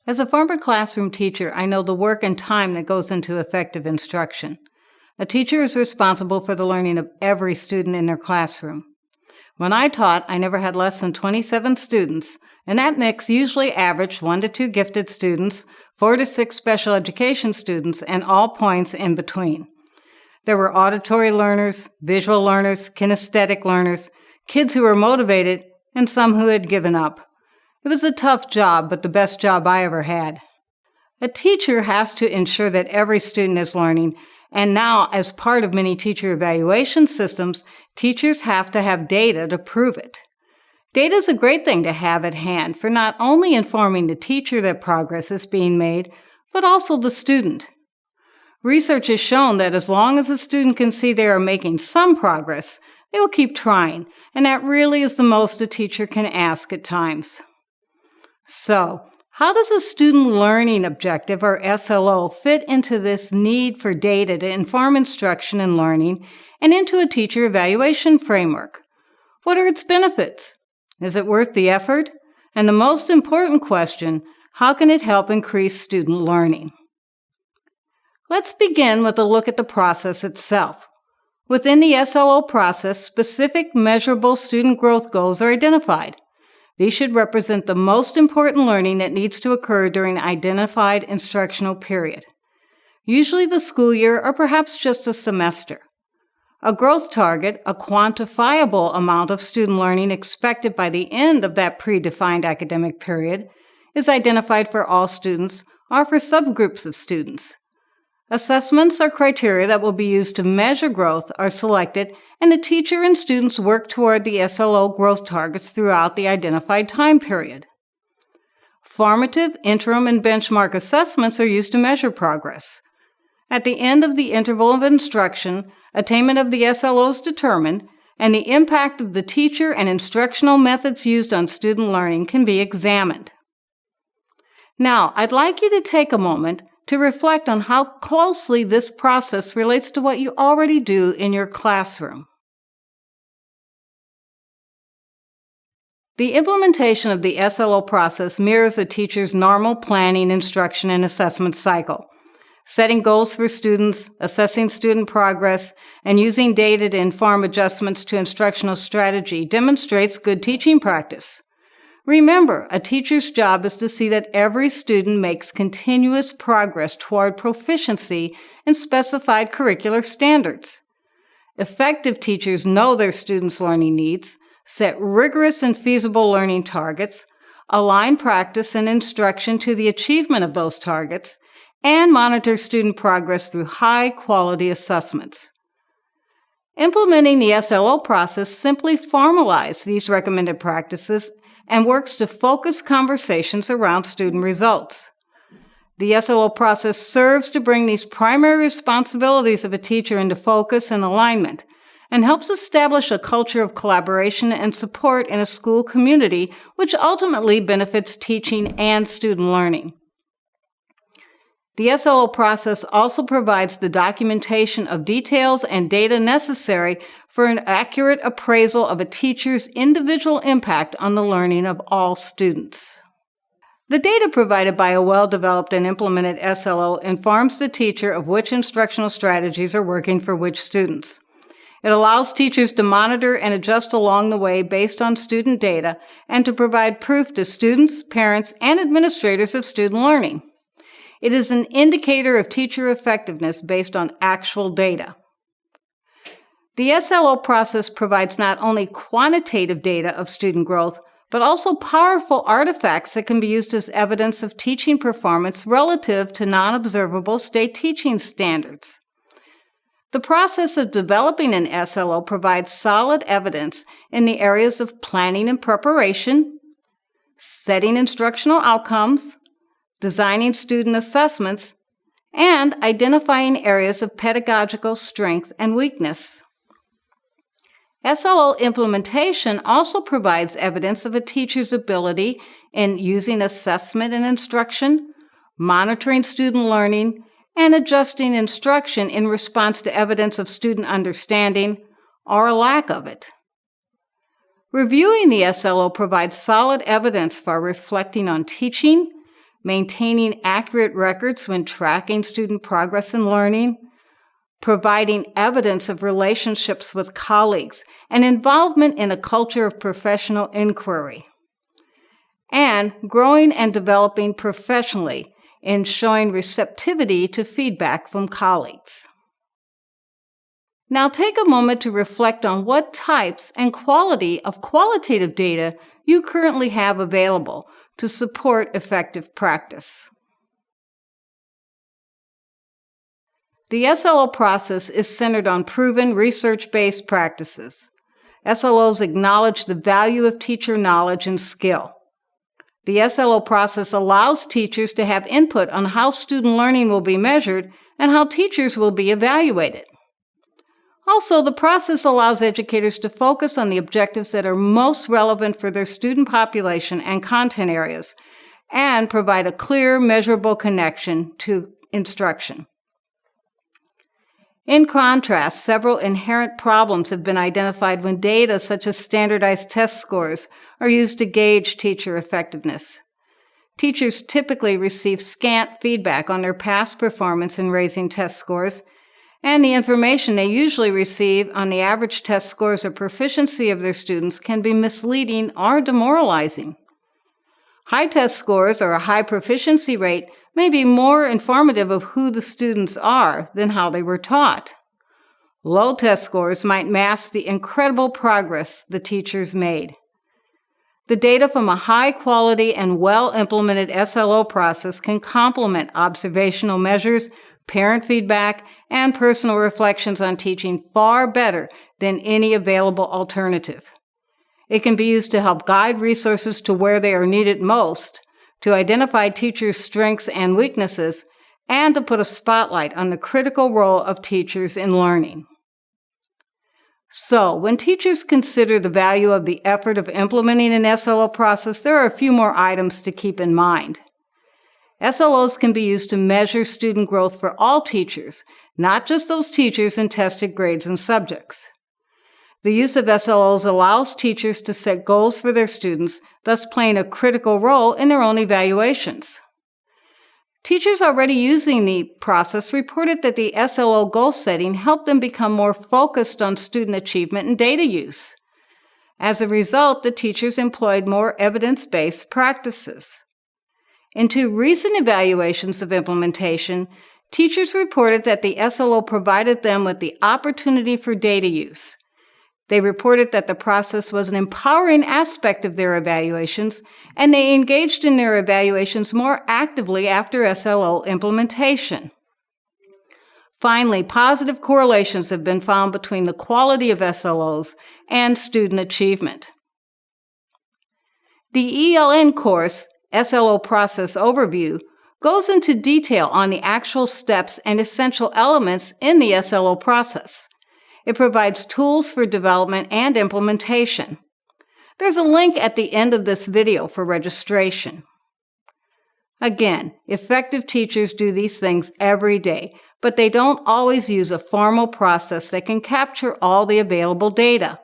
As a former classroom teacher, I know the work and time that goes into effective instruction. A teacher is responsible for the learning of every student in their classroom. When I taught, I never had less than 27 students, and that mix usually averaged 1 to 2 gifted students, 4 to 6 special education students, and all points in between. There were auditory learners, visual learners, kinesthetic learners, kids who were motivated, and some who had given up. It was a tough job, but the best job I ever had. A teacher has to ensure that every student is learning, and now, as part of many teacher evaluation systems, teachers have to have data to prove it. Data is a great thing to have at hand for not only informing the teacher that progress is being made, but also the student. Research has shown that as long as a student can see they are making some progress, they will keep trying, and that really is the most a teacher can ask at times. So, how does a student learning objective, or SLO, fit into this need for data to inform instruction and learning and into a teacher evaluation framework? What are its benefits? Is it worth the effort? And the most important question, how can it help increase student learning? Let's begin with a look at the process itself. Within the SLO process, specific measurable student growth goals are identified. These should represent the most important learning that needs to occur during an identified instructional period, usually the school year or perhaps just a semester. A growth target, a quantifiable amount of student learning expected by the end of that predefined academic period, is identified for all students or for subgroups of students. Assessments or criteria that will be used to measure growth are selected, and the teacher and students work toward the SLO growth targets throughout the identified time period. Formative, interim, and benchmark assessments are used to measure progress. At the end of the interval of instruction, attainment of the SLO is determined, and the impact of the teacher and instructional methods used on student learning can be examined. Now, I'd like you to take a moment to reflect on how closely this process relates to what you already do in your classroom. The implementation of the SLO process mirrors a teacher's normal planning, instruction, and assessment cycle. Setting goals for students, assessing student progress, and using data to inform adjustments to instructional strategy demonstrates good teaching practice. Remember, a teacher's job is to see that every student makes continuous progress toward proficiency in specified curricular standards. Effective teachers know their students' learning needs, set rigorous and feasible learning targets, align practice and instruction to the achievement of those targets, and monitor student progress through high-quality assessments. Implementing the SLO process simply formalizes these recommended practices and works to focus conversations around student results. The SLO process serves to bring these primary responsibilities of a teacher into focus and alignment, and helps establish a culture of collaboration and support in a school community, which ultimately benefits teaching and student learning. The SLO process also provides the documentation of details and data necessary for an accurate appraisal of a teacher's individual impact on the learning of all students. The data provided by a well-developed and implemented SLO informs the teacher of which instructional strategies are working for which students. It allows teachers to monitor and adjust along the way based on student data and to provide proof to students, parents, and administrators of student learning. It is an indicator of teacher effectiveness based on actual data. The SLO process provides not only quantitative data of student growth, but also powerful artifacts that can be used as evidence of teaching performance relative to non-observable state teaching standards. The process of developing an SLO provides solid evidence in the areas of planning and preparation, setting instructional outcomes, designing student assessments, and identifying areas of pedagogical strength and weakness. SLO implementation also provides evidence of a teacher's ability in using assessment and instruction, monitoring student learning, and adjusting instruction in response to evidence of student understanding or a lack of it. Reviewing the SLO provides solid evidence for reflecting on teaching, maintaining accurate records when tracking student progress and learning, providing evidence of relationships with colleagues, and involvement in a culture of professional inquiry, and growing and developing professionally in showing receptivity to feedback from colleagues. Now take a moment to reflect on what types and quality of qualitative data you currently have available to support effective practice. The SLO process is centered on proven research-based practices. SLOs acknowledge the value of teacher knowledge and skill. The SLO process allows teachers to have input on how student learning will be measured and how teachers will be evaluated. Also, the process allows educators to focus on the objectives that are most relevant for their student population and content areas, and provide a clear, measurable connection to instruction. In contrast, several inherent problems have been identified when data such as standardized test scores are used to gauge teacher effectiveness. Teachers typically receive scant feedback on their past performance in raising test scores, and the information they usually receive on the average test scores or proficiency of their students can be misleading or demoralizing. High test scores or a high proficiency rate may be more informative of who the students are than how they were taught. Low test scores might mask the incredible progress the teachers made. The data from a high-quality and well-implemented SLO process can complement observational measures, parent feedback, and personal reflections on teaching far better than any available alternative. It can be used to help guide resources to where they are needed most, to identify teachers' strengths and weaknesses, and to put a spotlight on the critical role of teachers in learning. So, when teachers consider the value of the effort of implementing an SLO process, there are a few more items to keep in mind. SLOs can be used to measure student growth for all teachers, not just those teachers in tested grades and subjects. The use of SLOs allows teachers to set goals for their students, thus playing a critical role in their own evaluations. Teachers already using the process reported that the SLO goal setting helped them become more focused on student achievement and data use. As a result, the teachers employed more evidence-based practices. In two recent evaluations of implementation, teachers reported that the SLO provided them with the opportunity for data use. They reported that the process was an empowering aspect of their evaluations, and they engaged in their evaluations more actively after SLO implementation. Finally, positive correlations have been found between the quality of SLOs and student achievement. The ELN course, SLO Process Overview, goes into detail on the actual steps and essential elements in the SLO process. It provides tools for development and implementation. There's a link at the end of this video for registration. Again, effective teachers do these things every day, but they don't always use a formal process that can capture all the available data.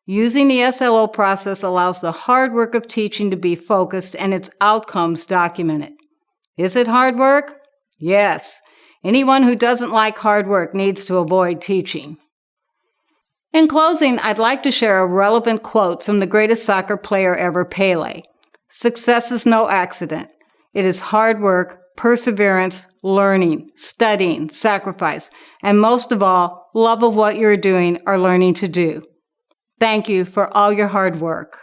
Using the SLO process allows the hard work of teaching to be focused and its outcomes documented. Is it hard work? Yes. Anyone who doesn't like hard work needs to avoid teaching. In closing, I'd like to share a relevant quote from the greatest soccer player ever, Pele. "Success is no accident. It is hard work, perseverance, learning, studying, sacrifice, and most of all, love of what you're doing or learning to do." Thank you for all your hard work.